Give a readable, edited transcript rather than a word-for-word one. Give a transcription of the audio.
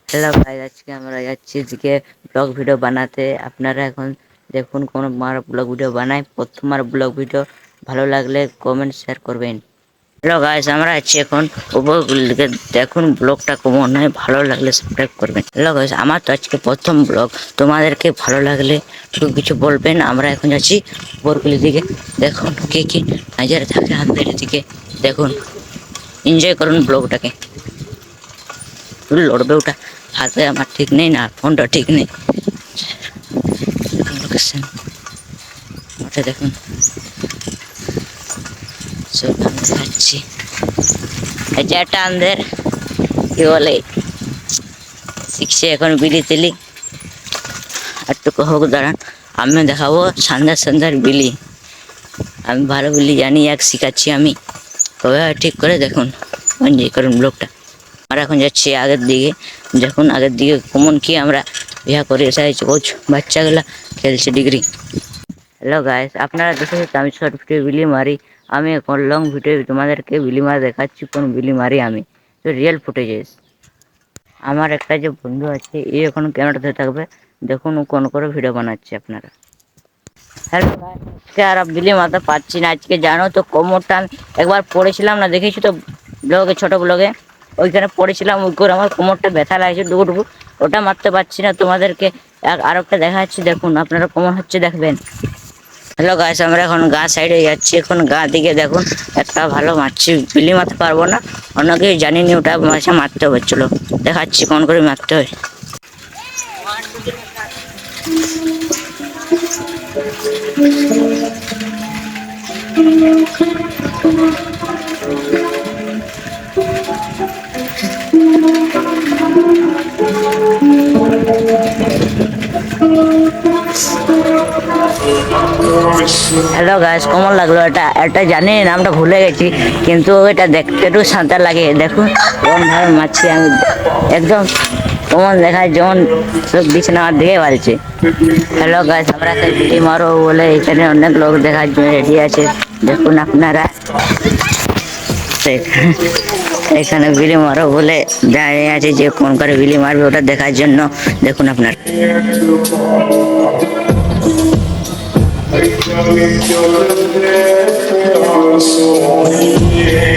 Hello guys, আজকে আমরা যাচ্ছি এদিকে ব্লগ ভিডিও বানাতে। আপনারা এখন দেখুন কোন মার ব্লগ ভিডিও বানায়। প্রথমবার ব্লগ ভিডিও ভালো লাগলে কমেন্ট শেয়ার করবেন। হ্যালো গাইস, আমরা আছি এখন উপরগুলিকে দেখুন ব্লগটা কেমন হয়, ভালো লাগলে সাবস্ক্রাইব করবেন। হ্যালো গাইস, আমার তো আজকে প্রথম ব্লগ, তোমাদেরকে ভালো লাগলে একটু কিছু বলবেন। আমরা এখন যাচ্ছি উপরগুলির দিকে, দেখুন কে কি নজরে থাকে আমাদের দিকে, দেখুন এনজয় করুন ব্লগটাকে। লড়বে ওটা, হাতে আমার ঠিক নেই না, ফোনটা ঠিক নেই। লোকেশন ওটা দেখুন, যাচ্ছি এটা আমাদের কি বলে শিখছে এখন বিলি তেলি। একটু হোক দাঁড়ান, আমিও দেখাবো সন্ধ্যার সন্ধ্যার বিলি। আমি ভালো বিলি জানি, এক শিখাচ্ছি আমি, তবে ঠিক করে দেখুন এনজয় করুন ব্লগটা। আমরা এখন যাচ্ছি আগের দিকে, দেখুন আগের দিকে কমন কি আমরা ইয়া করে এসেছি, বাচ্চাগুলা খেলছে ডিগ্রি। হ্যালো গাইস, আপনারা দেখেছেন আমি শর্ট ভিডিও বিলি মারি। আমি এখন লং ভিডিও তোমাদেরকে বিলি মারা দেখাচ্ছি, কোন বিলি মারি আমি, তো রিয়েল ফুটেজেস। আমার একটা যে বন্ধু আছে, এ এখন ক্যামেরাতে থাকবে, দেখুন ও কোন করে ভিডিও বানাচ্ছে আপনারা। হ্যালো গাইস, আজকে আর বিলি মারতে পারছি না। আজকে জানো তো কোমরটা আমি একবার পড়েছিলাম না, দেখেছি তো ব্লগে, ছোট ব্লগে, ওইখানে পড়েছিলাম, ওই করে আমার কোমরটা ব্যথা লাগছে ডুবু। ওটা মারতে পারছি না। তোমাদেরকে আর একটা দেখাচ্ছি, দেখুন আপনারা কেমন হচ্ছে দেখবেন। হ্যালো গাইস, আমরা এখন গা সাইডে যাচ্ছি। এখন গা দিকে দেখুন একটা ভালো মারছি, বিলি মারতে পারবো না, অন্য কিছু জানিনি, ওটা মাছে মারতে হচ্ছিল, দেখাচ্ছি কোন করে মারতে হয়। হ্যালো গাইস, কেমন লাগলো এটা? এটা জানি নামটা ভুলে গেছি, কিন্তু এটা দেখতে একটু সাঁতার লাগে। দেখুন কেমন ভাবে মারছি আমি, একদম কেমন দেখায় যেমন সব বিছানা আমার দিকে বাড়ছে। হ্যালো গাইস, আমরা একটা বিলি মারো বলে এখানে অনেক লোক দেখার জন্য রেডি আছে, দেখুন আপনারা। এখানে বিলি মারো বলে দাঁড়িয়ে আছে, যে কোন করে বিলি মারবে ওটা দেখার জন্য, দেখুন আপনারা। Ay,